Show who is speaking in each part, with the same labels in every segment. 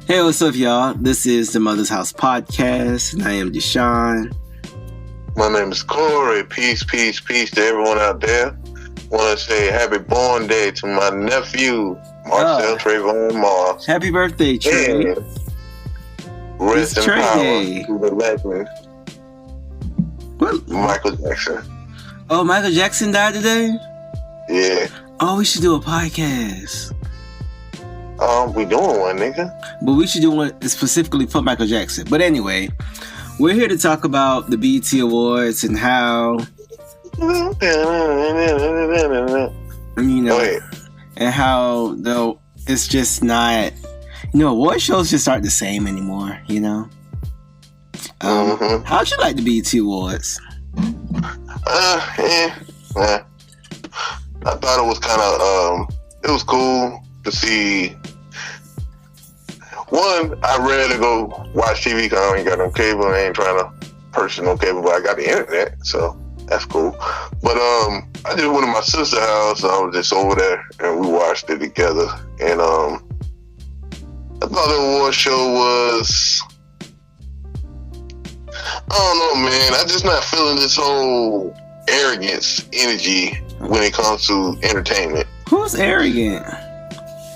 Speaker 1: Hey, what's up, y'all? This is the Mother's House Podcast, and I am Deshaun.
Speaker 2: My name is Corey. Peace, peace, peace to everyone out there. Want to say happy born day to my nephew, Marcel Trayvon Moss.
Speaker 1: Happy birthday, Trey.
Speaker 2: Yeah. Rest in
Speaker 1: Trey
Speaker 2: power
Speaker 1: Day.
Speaker 2: to the legend,
Speaker 1: What?
Speaker 2: Michael Jackson.
Speaker 1: Oh, Michael Jackson died today?
Speaker 2: Yeah.
Speaker 1: Oh, we should do a podcast.
Speaker 2: We doing one, nigga.
Speaker 1: But we should do one specifically for Michael Jackson. But anyway, we're here to talk about the BET Awards and how, and how, though, it's just not, award shows just aren't the same anymore, How'd you like the BET Awards?
Speaker 2: I thought it was kind of, it was cool to see. One, I rarely go watch TV because I ain't got no cable. I ain't trying to purchase no cable, but I got the internet, so that's cool. But I just went to my sister's house. I was just over there, and we watched it together. And I thought the award show was, I don't know, man. I'm just not feeling this whole arrogance energy when it comes to entertainment.
Speaker 1: Who's arrogant?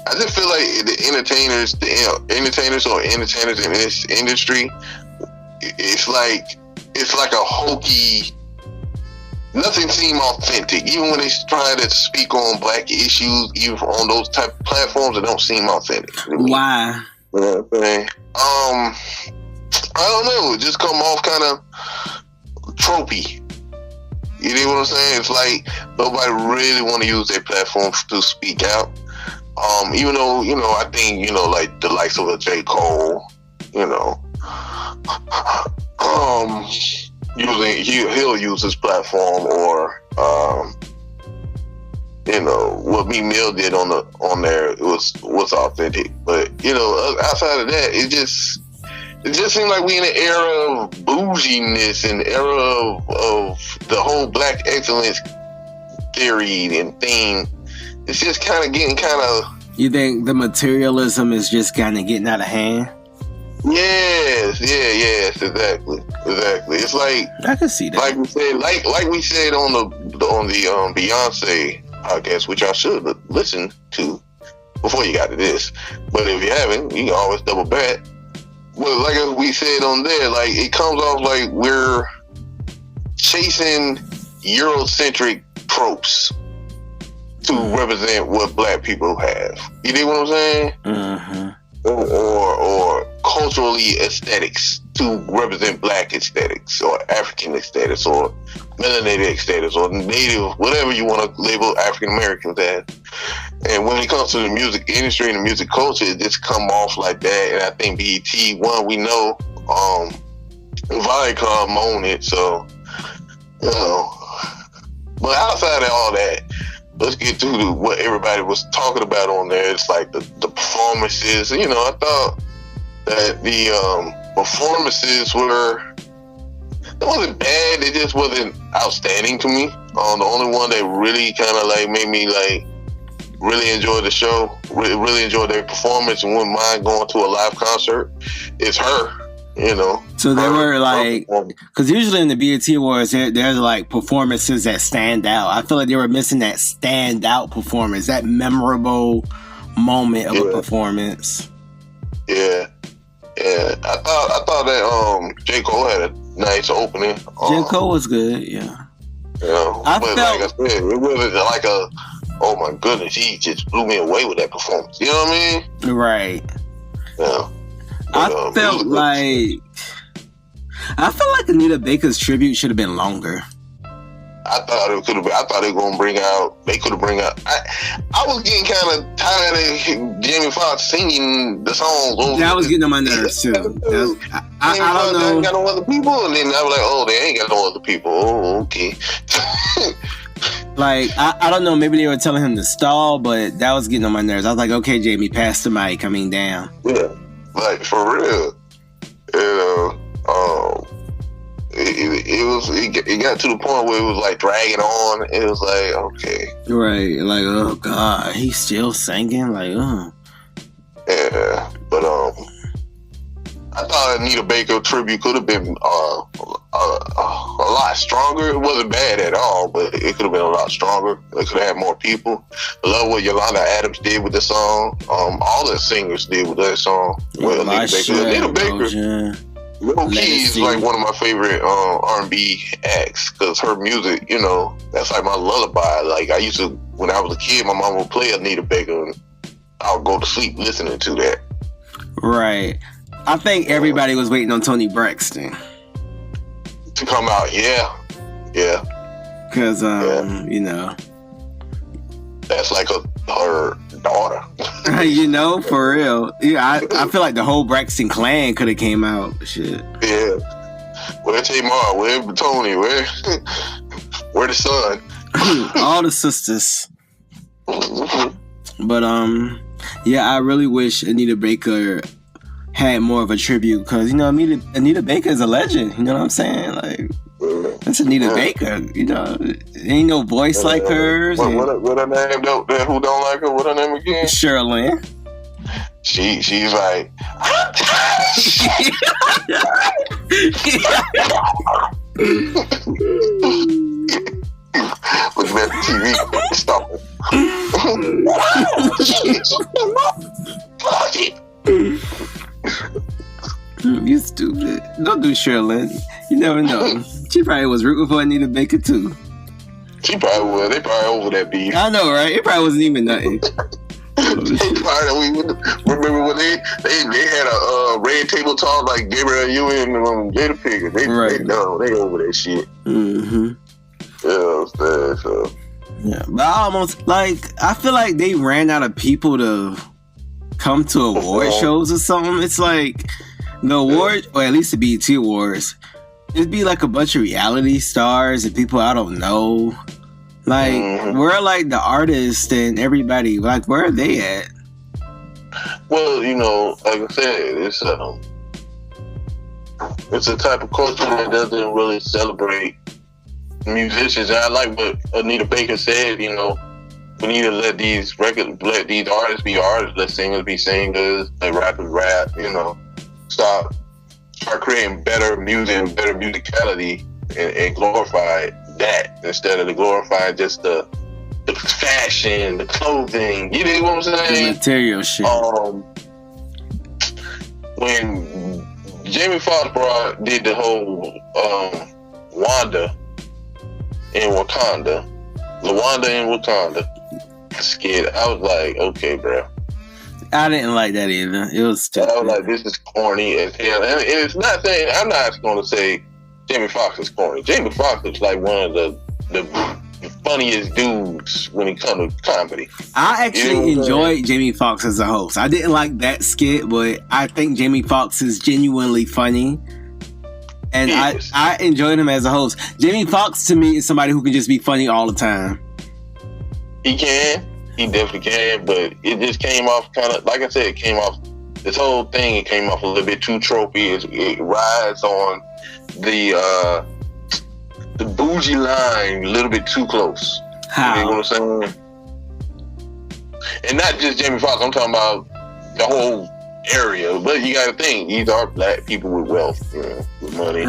Speaker 2: I just feel like the entertainers in this industry, it's like a hokey. Nothing seems authentic. Even when they try to speak on black issues, even on those type of platforms, it don't seem authentic.
Speaker 1: Why?
Speaker 2: You know what I'm saying? I don't know. It just come off kind of tropey. You know what I'm saying? It's like nobody really want to use their platform to speak out. Even though, I think, like the likes of a J. Cole, he'll use his platform, or, what Meek Mill did on there, it was authentic. But, outside of that, it just seems like we in an era of bouginess, and era of the whole black excellence theory and thing. It's just kind of getting
Speaker 1: You think the materialism is just kind of getting out of hand?
Speaker 2: Yes, exactly. It's like,
Speaker 1: I can see that.
Speaker 2: Like we said on the Beyonce podcast, which I should listen to before you got to this. But if you haven't, you can always double back. Well, like we said on there, like it comes off like we're chasing Eurocentric tropes to represent what black people have. You know what I'm saying?
Speaker 1: Mm-hmm.
Speaker 2: Or culturally aesthetics to represent black aesthetics, or African aesthetics, or melanated aesthetics, or native, whatever you want to label African Americans as. And when it comes to the music industry and the music culture, it just come off like that. And I think BET, one, we know Viacom own it, so But outside of all that, let's get to what everybody was talking about on there. It's like the performances. I thought that the performances it wasn't bad. It just wasn't outstanding to me. The only one that really kind of like made me like really enjoy the show, really enjoy their performance, and wouldn't mind going to a live concert is her.
Speaker 1: So they were like, because usually in the BET Awards, there's like performances that stand out. I feel like they were missing that standout performance, that memorable moment of a performance.
Speaker 2: Yeah. I thought that J. Cole had a nice opening.
Speaker 1: J. Cole was good, yeah.
Speaker 2: Like I said, it wasn't like oh my goodness, he just blew me away with that performance. You know what I mean?
Speaker 1: Right.
Speaker 2: Yeah.
Speaker 1: I felt like Anita Baker's tribute should have been longer.
Speaker 2: I thought it could have been. I thought they were gonna bring out. They could have bring out. I was getting kind of tired of Jamie Foxx singing the songs.
Speaker 1: That was getting on my nerves too. I don't know.
Speaker 2: Ain't got no other people, and then I was like, oh, they ain't got no other people. Oh, okay.
Speaker 1: Like I don't know. Maybe they were telling him to stall, but that was getting on my nerves. I was like, okay, Jamie, pass the mic. I mean, damn.
Speaker 2: Yeah, like for real. It got to the point where it was like dragging on. It was like, okay,
Speaker 1: right, like, oh god, he's still singing, like,
Speaker 2: yeah. But I thought Anita Baker tribute could have been a lot stronger. It wasn't bad at all, but it could have been a lot stronger. It could have had more people. I love what Yolanda Adams did with the song. All the singers did with that song. With Anita Baker. Low Key is like one of my favorite R&B acts because her music, you know, that's like my lullaby. Like I used to, when I was a kid, my mom would play Anita Baker and I would go to sleep listening to that.
Speaker 1: Right. I think everybody was waiting on Toni Braxton
Speaker 2: to come out. Yeah.
Speaker 1: Because, you know,
Speaker 2: that's like her daughter.
Speaker 1: You know, for real. Yeah, I feel like the whole Braxton clan could have came out. Shit.
Speaker 2: Yeah. Where Tamar? Where Tony? Where the son?
Speaker 1: All the sisters. But yeah, I really wish Anita Baker had more of a tribute because, you know, Anita Baker is a legend. You know what I'm saying? Like, that's Anita Baker. You know, ain't no voice like hers.
Speaker 2: What her name? Who don't like her? What her name again?
Speaker 1: Sherilyn.
Speaker 2: She's like. Looking at the TV, stop it.
Speaker 1: You stupid. Don't do Sherilyn. You never know. She probably was rooting for Anita Baker too.
Speaker 2: She probably was. They probably over that beef.
Speaker 1: I know, right? It probably wasn't even nothing.
Speaker 2: Remember when they had a red table talk like Gabriel Union and Jada Pinkett. They over that shit.
Speaker 1: Mm-hmm.
Speaker 2: Yeah, so.
Speaker 1: Yeah, but I feel like they ran out of people to come to award shows or something. It's like the award, or at least the BET Awards, it'd be like a bunch of reality stars and people I don't know. Like, where like the artists and everybody, like, where are they at?
Speaker 2: Well, you know, like I said, it's a type of culture that doesn't really celebrate musicians. And I like what Anita Baker said, you know, we need to let these artists be artists, let singers be singers, let rappers rap, you know, start creating better music and better musicality and glorify that instead of glorifying just the fashion, the clothing. You know what I'm saying?
Speaker 1: The material shit.
Speaker 2: When Jamie Foxx did the whole Wanda in Wakanda skit, I was like, okay, bro.
Speaker 1: I didn't like that either. It was stupid.
Speaker 2: I was like, this is corny as hell. And it's not saying, I'm not going to say Jamie Foxx is corny. Jamie Foxx is like one of the funniest dudes when it comes to comedy.
Speaker 1: I actually enjoyed Jamie Foxx as a host. I didn't like that skit, but I think Jamie Foxx is genuinely funny. And I enjoyed him as a host. Jamie Foxx to me is somebody who can just be funny all the time.
Speaker 2: He definitely can, but it just came off kind of, like I said, this whole thing, it came off a little bit too tropey. It rides on the bougie line a little bit too close.
Speaker 1: How?
Speaker 2: You know what I'm saying? And not just Jamie Foxx, I'm talking about the whole area. But you gotta think, these are black people with wealth, you know, with money.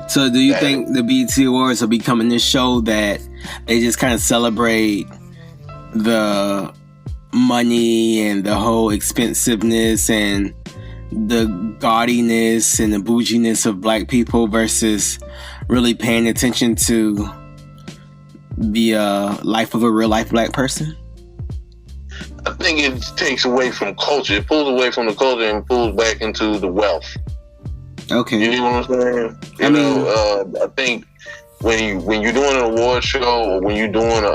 Speaker 1: So do you think the BET Awards will become this show that they just kind of celebrate the money and the whole expensiveness and the gaudiness and the bouginess of black people versus really paying attention to the life of a real life black person?
Speaker 2: I think it takes away from culture. It pulls away from the culture and pulls back into the wealth.
Speaker 1: Okay.
Speaker 2: You know what I'm saying? I think when you're doing an award show or when you're doing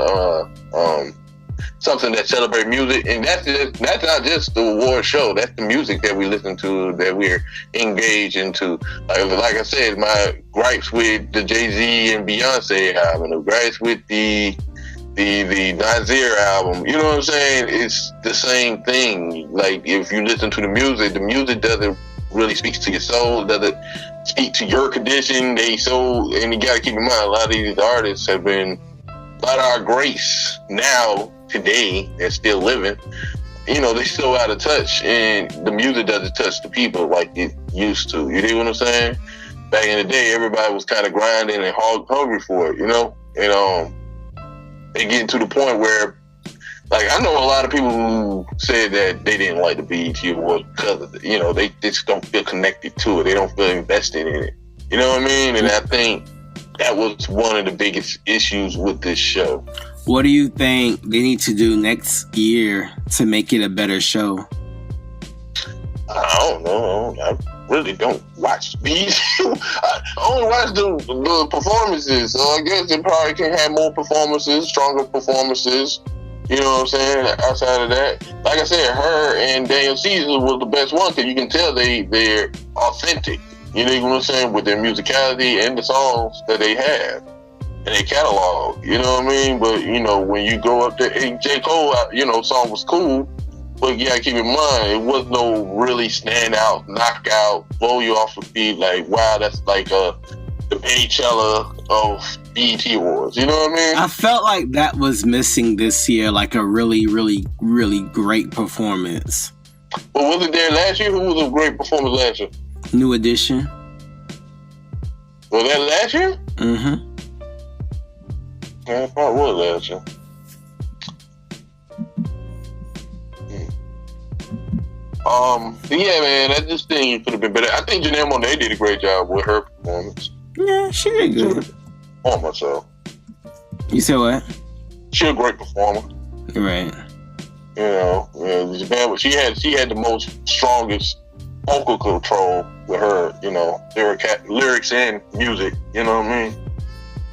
Speaker 2: something that celebrates music, and that's not just the award show. That's the music that we listen to, that we're engaged into. Like I said, my gripes with the Jay-Z and Beyonce album, the gripes with the Nasir album. You know what I'm saying? It's the same thing. Like if you listen to the music doesn't really speak to your soul. Doesn't speak to your condition. And you got to keep in mind, a lot of these artists have been, a lot of our greats now, today, they're still living, they still out of touch, and the music doesn't touch the people like it used to. You know what I'm saying? Back in the day, everybody was kind of grinding and hungry for it, and they getting to the point where, like, I know a lot of people who said that they didn't like the BET Awards because of they just don't feel connected to it. They don't feel invested in it. You know what I mean? And I think that was one of the biggest issues with this show.
Speaker 1: What do you think they need to do next year to make it a better show?
Speaker 2: I don't know. I really don't watch BET. I only watch the performances. So I guess they probably can have more performances, stronger performances. You know what I'm saying? Outside of that, like I said, her and Daniel Caesar was the best one because you can tell they're authentic. You know what I'm saying? With their musicality and the songs that they have and their catalog. You know what I mean? But when you go up there, and J. Cole, song was cool, but you gotta keep in mind it was no really stand out, knockout, blow you off the feet. Like, wow, that's like the Coachella of BET Awards. You know what I mean?
Speaker 1: I felt like that was missing this year, like a really, really, really great performance.
Speaker 2: But was it there last year? Who was a great performance last year?
Speaker 1: New Edition.
Speaker 2: Was that last year?
Speaker 1: Mm-hmm.
Speaker 2: Yeah, it probably was last year. Yeah, man, I just think it could have been better. I think Janelle Monáe did a great job with her performance.
Speaker 1: Yeah, she did good.
Speaker 2: Performer, so.
Speaker 1: You said what?
Speaker 2: She a great performer.
Speaker 1: Right.
Speaker 2: She had the most strongest vocal control with her, lyrics and music. You know what I mean?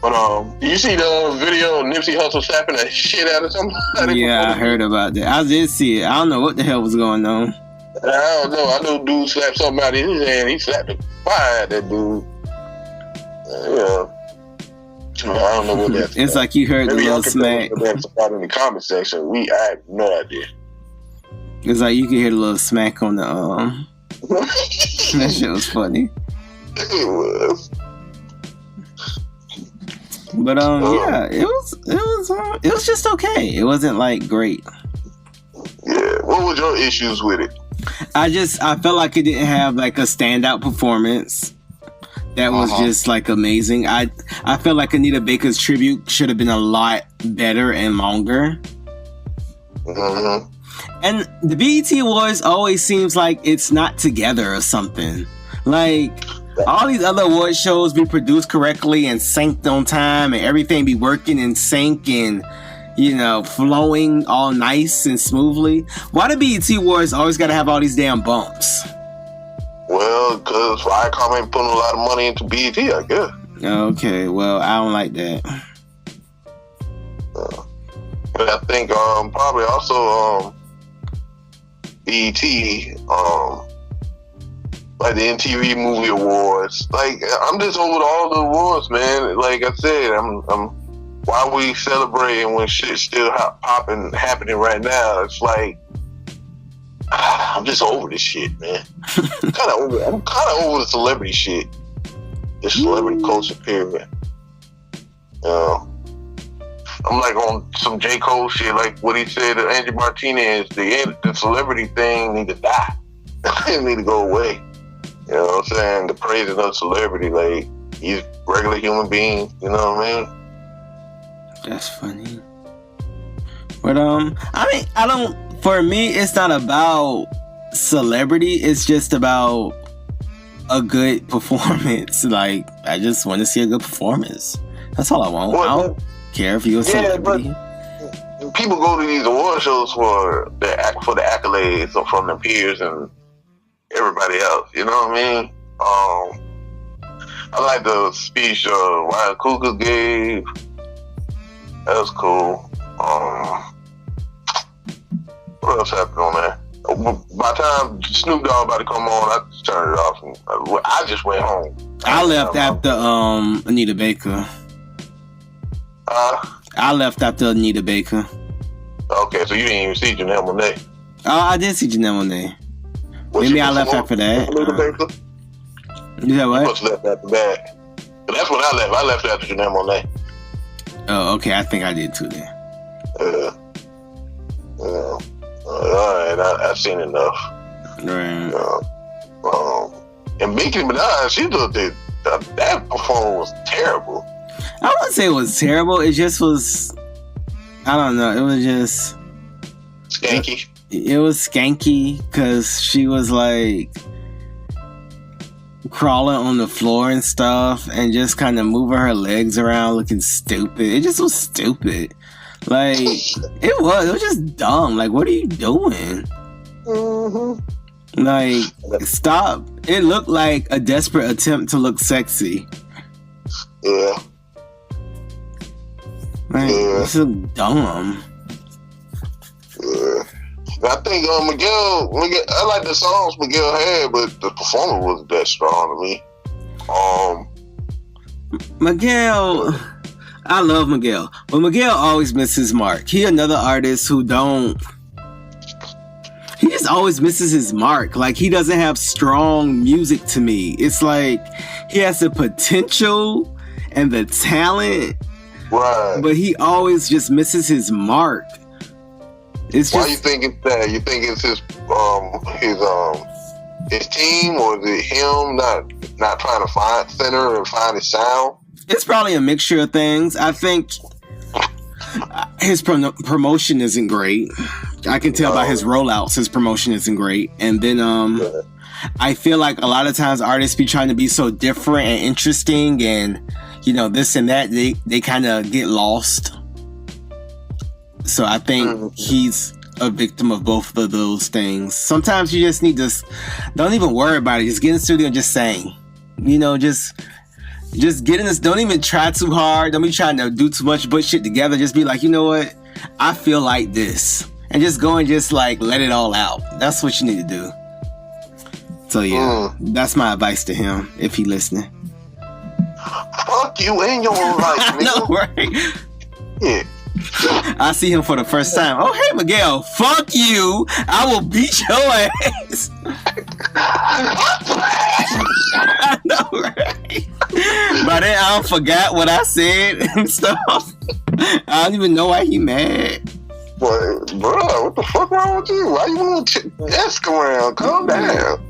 Speaker 2: But did you see the video of Nipsey Hussle slapping the shit out of somebody?
Speaker 1: Yeah, I heard about that. I did see it. I don't know what the hell was going on.
Speaker 2: I don't know. I know dude slapped something out of his hand. He slapped the fire at that dude. Yeah. I don't know what that's
Speaker 1: It's
Speaker 2: about.
Speaker 1: Like you heard
Speaker 2: Maybe
Speaker 1: the little smack.
Speaker 2: Somebody in the comment section. I have no idea.
Speaker 1: It's like you could hear the little smack on the That shit was funny.
Speaker 2: It was.
Speaker 1: But yeah, it was just okay. It wasn't like great.
Speaker 2: Yeah. What was your issues with it?
Speaker 1: I felt like it didn't have like a standout performance that was just like amazing. I felt like Anita Baker's tribute should have been a lot better and longer.
Speaker 2: Mm-hmm.
Speaker 1: And the BET Awards always seems like it's not together or something. Like, all these other award shows be produced correctly and synced on time and everything be working in sync and, flowing all nice and smoothly. Why the BET Awards always gotta have all these damn bumps?
Speaker 2: Well, because Viacom ain't putting a lot of money into BET, I guess.
Speaker 1: Okay, well, I don't like that.
Speaker 2: But I think probably also BET, like the MTV Movie Awards. Like, I'm just over all the awards, man. Like I said, I'm why we celebrating when shit's still happening right now? It's like, I'm just over this shit, man. I'm kind of over the celebrity shit. This celebrity culture period. I'm like on some J. Cole shit, like what he said to Angie Martinez. The celebrity thing need to die. It need to go away. You know what I'm saying? The praising of celebrity, like, he's a regular human being. You know what I mean?
Speaker 1: That's funny. But for me, it's not about celebrity. It's just about a good performance. Like, I just want to see a good performance. That's all I want. I don't care if you're a celebrity.
Speaker 2: But people go to these award shows for the accolades or from their peers and everybody else. You know what I mean? I like the speech Ryan Coogler gave. That was cool. What else happened on there? By the time Snoop Dogg about to come on, I just turned it off. And I just went home.
Speaker 1: I left after Anita Baker. I left after Anita Baker.
Speaker 2: Okay, so you didn't even see Janelle Monáe.
Speaker 1: Oh, I did see Janelle Monáe. Maybe I left after that. You said what?
Speaker 2: You must have left after that. But that's when I left. I left after Janelle Monáe.
Speaker 1: Oh, okay. I think I did too then.
Speaker 2: All right. seen enough.
Speaker 1: Right.
Speaker 2: And Nicki Minaj, she looked at that performance was terrible.
Speaker 1: I wouldn't say it was terrible. It just was. I don't know. It was just
Speaker 2: skanky.
Speaker 1: It was skanky because she was like crawling on the floor and stuff, and just kind of moving her legs around, looking stupid. It just was stupid. Like it was just dumb. Like, what are you doing? Like, stop. It looked like a desperate attempt to look sexy.
Speaker 2: Yeah.
Speaker 1: Like, it's so dumb.
Speaker 2: Yeah. I think Miguel, I like the songs Miguel had, but the performance wasn't that strong to me.
Speaker 1: Miguel, I love Miguel, but Miguel always misses mark. He another artist who he just always misses his mark. Like, he doesn't have strong music to me. It's like he has the potential and the talent,
Speaker 2: right?
Speaker 1: But he always just misses his mark. It's
Speaker 2: Why you think it's that? You think it's his team, or is it him not trying to find center and find his sound?
Speaker 1: It's probably a mixture of things. I think his promotion isn't great. I can tell by his rollouts, his promotion isn't great. And then I feel like a lot of times artists be trying to be so different and interesting, and this and that. They kind of get lost. So I think he's a victim of both of those things. Sometimes you just need to don't even worry about it. Just get in the studio and just sing. Just get in this. Don't even try too hard. Don't be trying to do too much bullshit together. Just be like, you know what? I feel like this. And just go and just like let it all out. That's what you need to do. So yeah, that's my advice to him if he listening.
Speaker 2: Fuck you in your life,
Speaker 1: I know, right?
Speaker 2: Yeah.
Speaker 1: I see him for the first time. Oh, hey, Miguel. Fuck you. I will beat your ass. I know, right? By then, I forgot what I said and stuff. I don't even know why he mad.
Speaker 2: But, bro, what the fuck wrong with you? Why you want to desk around? Calm down.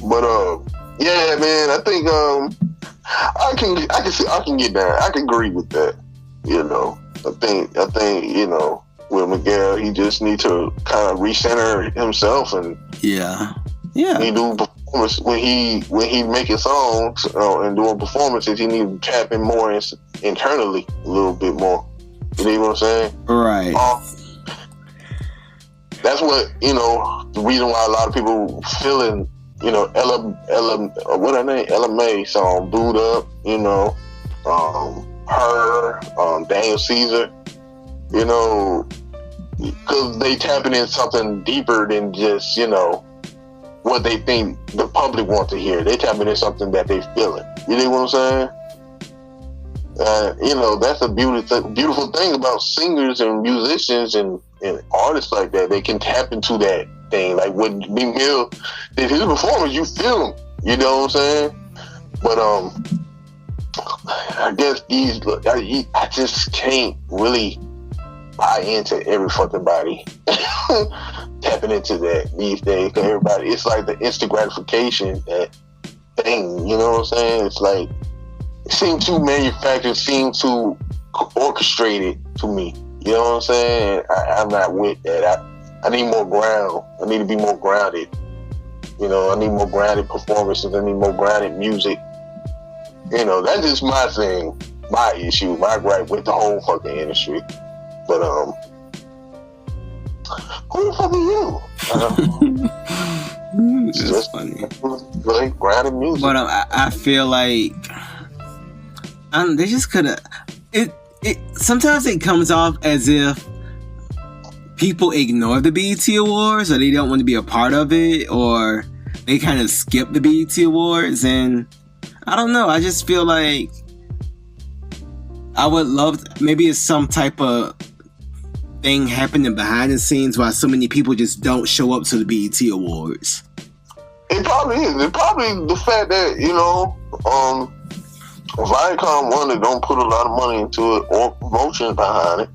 Speaker 2: But, yeah, man, I think, I can get down. I can agree with that. I think, with Miguel, he just needs to kind of recenter himself, and he do performance when he making songs and doing performances. He needs to tap in more internally a little bit more. You know what I'm saying?
Speaker 1: Right.
Speaker 2: That's what the reason why a lot of people feeling what her name, Ella May song, Booed Up. Her, Daniel Caesar, because they tapping in something deeper than just, what they think the public want to hear. They tapping in something that they feeling. You know what I'm saying? That's a beautiful thing about singers and musicians and artists like that. They can tap into that thing. Like when Meek Mill did his performance, you feel him. You know what I'm saying? But, I guess I just can't really buy into every fucking body tapping into that these days. Cause everybody, it's like the instant gratification that thing. You know what I'm saying? It's like it seems too manufactured, seems too orchestrated to me. You know what I'm saying? I'm not with that. I need more ground. I need to be more grounded. I need more grounded performances. I need more grounded music. That's just my thing, my issue, my gripe with the whole fucking industry. But, who the fuck are you?
Speaker 1: It's just funny.
Speaker 2: Like grounded music.
Speaker 1: But I feel like they just could have. It sometimes it comes off as if people ignore the BET Awards, or they don't want to be a part of it, or they kind of skip the BET Awards, and I don't know. I just feel like I would love maybe it's some type of thing happening behind the scenes why so many people just don't show up to the BET Awards.
Speaker 2: It probably is. It's probably the fact that Viacom don't put a lot of money into it or promotion behind it.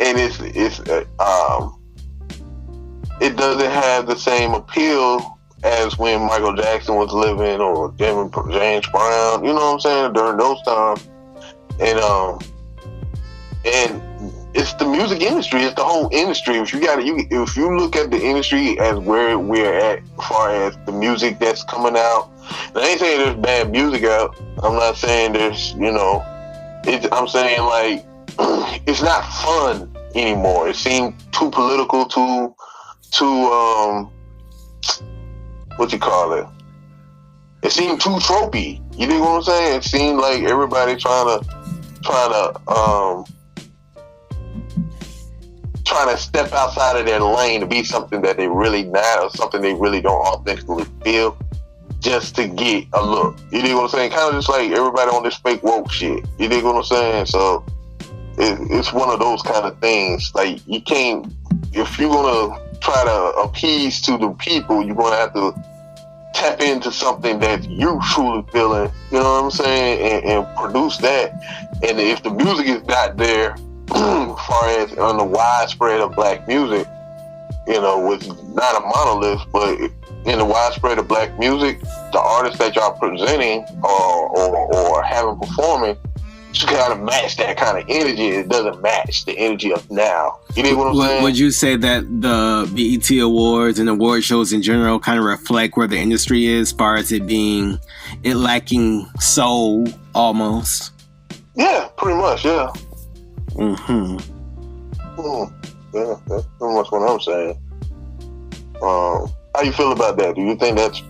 Speaker 2: and it doesn't have the same appeal as when Michael Jackson was living or James Brown. You know what I'm saying? During those times, and it's the music industry. It's the whole industry. If you look at the industry as where we're at, as far as the music that's coming out, and I ain't saying there's bad music out. I'm not saying there's, I'm saying like it's not fun anymore. It seemed too political, too what you call it? It seemed too tropey. You know what I'm saying? It seemed like everybody trying to step outside of their lane to be something that they really not, or something they really don't authentically feel, just to get a look. You know what I'm saying? Kind of just like everybody on this fake woke shit. You know what I'm saying? So it's one of those kind of things. Like, you can't, if you're gonna try to appease to the people, you're gonna have to tap into something that you truly feeling. You know what I'm saying? And produce that. And if the music is not there, as far as on the widespread of black music, with not a monolith, but in the widespread of black music, the artists that y'all presenting or having performing, you gotta match that kind of energy. It doesn't match the energy of now. You know what I'm saying?
Speaker 1: Would you say that the BET Awards and award shows in general kind of reflect where the industry is, as far as it lacking soul almost?
Speaker 2: Yeah, pretty much. Yeah.
Speaker 1: Mm-hmm.
Speaker 2: Yeah, that's pretty much what I'm saying. How you feel about that? Do you think that's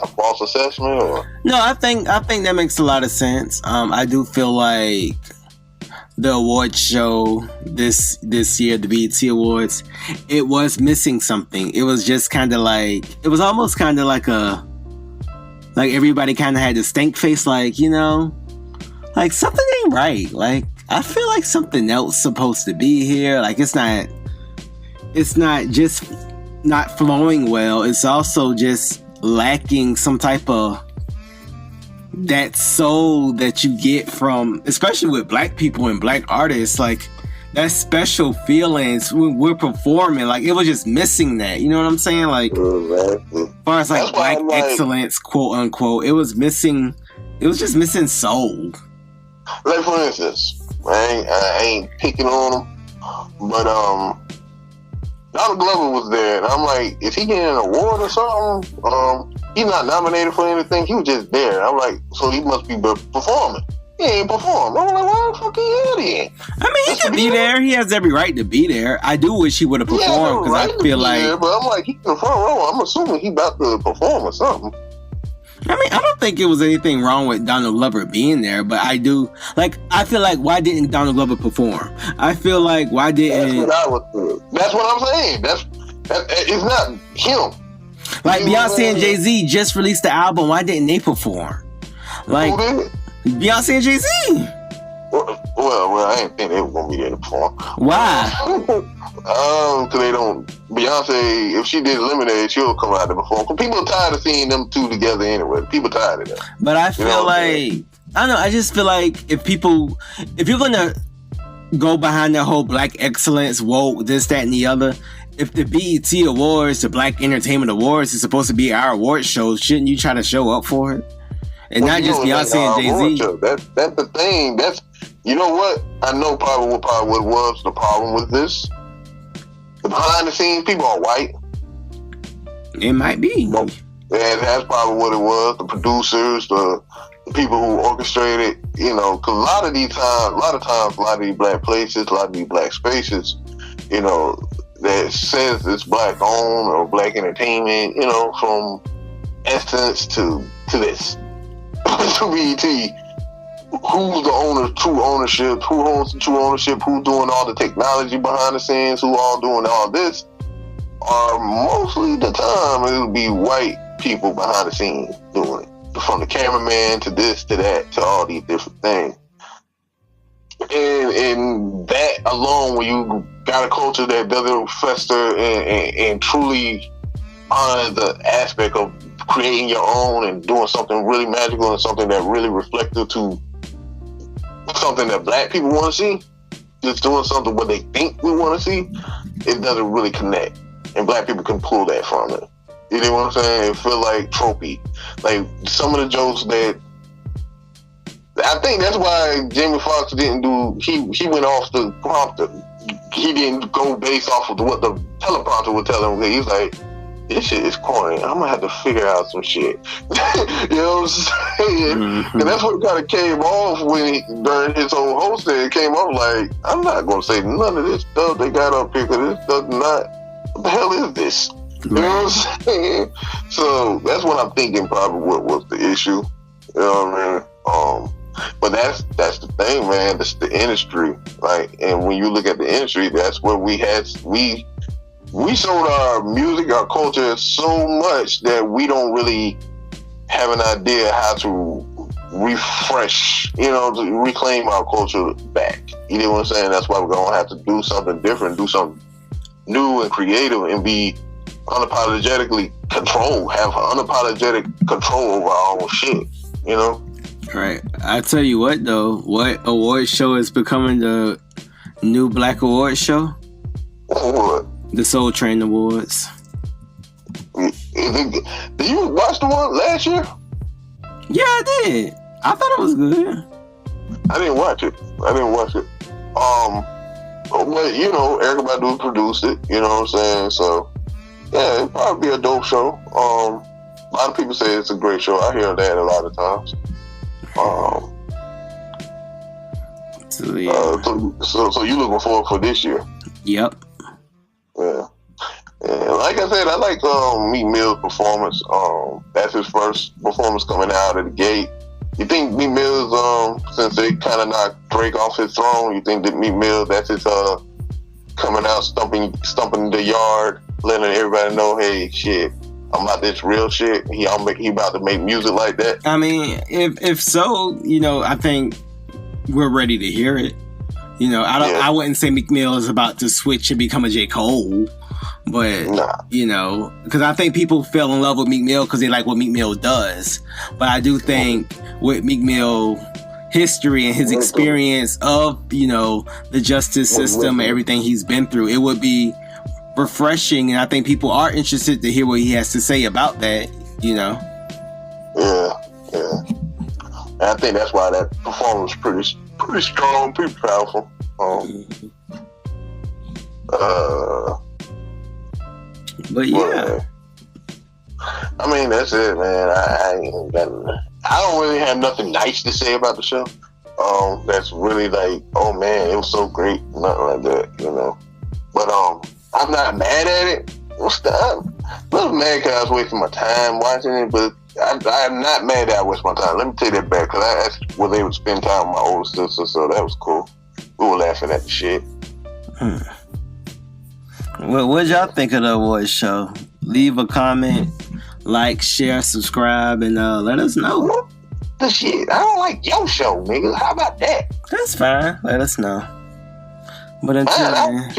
Speaker 2: a false assessment? Or?
Speaker 1: No, I think that makes a lot of sense. I do feel like the award show this year, the BET Awards, it was missing something. It was just kind of like, it was almost kind of like everybody kind of had a stank face, like, like something ain't right. Like, I feel like something else supposed to be here. Like, it's not just not flowing well. It's also just lacking some type of that soul that you get from, especially with black people and black artists, like that special feelings when we're performing. Like, it was just missing that. You know what I'm saying? Like, as far as like black excellence, quote unquote, it was just missing soul.
Speaker 2: Like, for instance, I ain't picking on him, but Donald Glover was there, and I'm like, is he getting an award or something? He's not nominated for anything. He was just there. I'm like, so he must be performing. He ain't performed. I'm like, why the fuck he here then?
Speaker 1: I mean, he can be there. He has every right to be there. I do wish he would have performed, because I feel like.
Speaker 2: There, but I'm like, he's in the front row. I'm assuming he about to perform or something.
Speaker 1: I mean, I don't think it was anything wrong with Donald Glover being there, but I feel like, why didn't Donald Glover perform? I feel like, why didn't...
Speaker 2: That's what I'm saying. It's not him.
Speaker 1: Like, Beyonce and Jay-Z just released the album. Why didn't they perform? Like, Beyonce and Jay-Z.
Speaker 2: Well, I didn't think they were going to be there to perform.
Speaker 1: Why?
Speaker 2: Because they don't... Beyonce, if she did Lemonade, she'll come out to perform. People are tired of seeing them two together anyway. People are tired of that.
Speaker 1: But I feel like... I don't know. I just feel like if you're going to go behind the whole black excellence, woke, this, that, and the other, if the BET Awards, the Black Entertainment Awards, is supposed to be our award show, shouldn't you try to show up for it? And not just Beyonce and Jay-Z.
Speaker 2: That's the thing. You know what? I know probably what was the problem with this. The behind the scenes people are white.
Speaker 1: It might be.
Speaker 2: And that's probably what it was. The producers, the people who orchestrated, because a lot of times, a lot of these black places, a lot of these black spaces, that says it's black owned or black entertainment, from Essence to this, to BET. Who's the owner, true ownership, who owns the true ownership, who's doing all the technology behind the scenes, who all doing all this, are mostly the time it'll be white people behind the scenes doing it. From the cameraman to this, to that, to all these different things. And that alone, when you got a culture that doesn't fester and truly honor the aspect of creating your own and doing something really magical and something that really reflective to something that black people want to see, just doing something what they think we want to see, it doesn't really connect. And black people can pull that from it. You know what I'm saying? It feel like tropey. Like some of the jokes that I think that's why Jamie Foxx didn't do. He went off the prompter. He didn't go based off of what the teleprompter would tell him. He's like, this shit is corny. I'm gonna have to figure out some shit. You know what I'm saying? Mm-hmm. And that's what kind of came off when during his whole hosting. It came off like, I'm not gonna say none of this stuff they got up here because this stuff not. What the hell is this? You know what I'm saying? So that's what I'm thinking. Probably what was the issue. You know what I mean? But that's the thing, man. That's the industry, like. And when you look at the industry, that's where we sold our music, our culture so much that we don't really have an idea how to refresh, to reclaim our culture back. You know what I'm saying? That's why we're gonna have to do something different, do something new and creative, and be unapologetically have unapologetic control over our own shit.
Speaker 1: Right. I tell you what, though, what award show is becoming the new Black award show?
Speaker 2: What?
Speaker 1: The Soul Train Awards.
Speaker 2: Did you watch the one last year?
Speaker 1: Yeah, I did. I thought it was good.
Speaker 2: I didn't watch it. But Erykah Badu produced it. You know what I'm saying? So, yeah, it'll probably be a dope show. A lot of people say it's a great show. I hear that a lot of times. So you looking forward for this year?
Speaker 1: Yep.
Speaker 2: Yeah. And like I said, I like Meek Mill's performance. That's his first performance coming out of the gate. You think Meek Mill's since they kind of knocked Drake off his throne, you think that Meek Mill, that's his coming out stumping the yard, letting everybody know, hey, shit, I'm about this real shit. He about to make music like that.
Speaker 1: I mean, if so, I think we're ready to hear it. I wouldn't say Meek Mill is about to switch and become a J. Cole, but because I think people fell in love with Meek Mill because they like what Meek Mill does. But I do think with Meek Mill history and his experience of the justice system and everything he's been through, it would be refreshing, and I think people are interested to hear what he has to say about that.
Speaker 2: Yeah. And I think that's why that performance was pretty strong, pretty powerful.
Speaker 1: But yeah,
Speaker 2: I mean, that's it, man. I don't really have nothing nice to say about the show. That's really like, oh man, it was so great, nothing like that, But I'm not mad at it. I'm not mad because I was wasting my time watching it, but I'm not mad that I wasted my time. Let me take that back, because I actually was able to spend time with my older sister, so that was cool. We were laughing at the shit.
Speaker 1: Well, what y'all think of the awards show? Leave a comment, like, share, subscribe, and let us know.
Speaker 2: The shit, I don't like your show, nigga. How about that?
Speaker 1: That's fine. Let us know. But until then,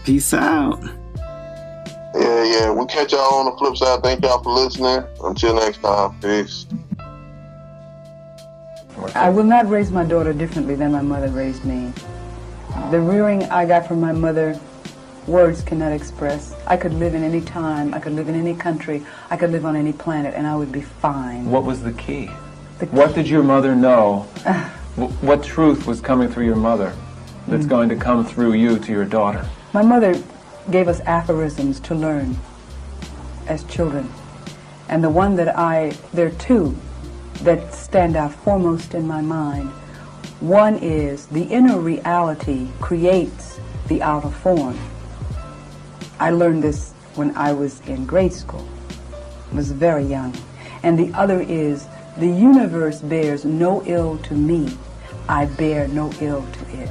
Speaker 1: peace out.
Speaker 2: Yeah. We'll catch y'all on the flip side. Thank y'all for listening. Until next time, peace.
Speaker 3: I will not raise my daughter differently than my mother raised me. The rearing I got from my mother, words cannot express. I could live in any time, I could live in any country, I could live on any planet, and I would be fine.
Speaker 4: What was the key? What did your mother know? What truth was coming through your mother that's going to come through you to your daughter?
Speaker 3: My mother gave us aphorisms to learn as children. And there are two that stand out foremost in my mind. One is, the inner reality creates the outer form. I learned this when I was in grade school. I was very young. And the other is, the universe bears no ill to me. I bear no ill to it.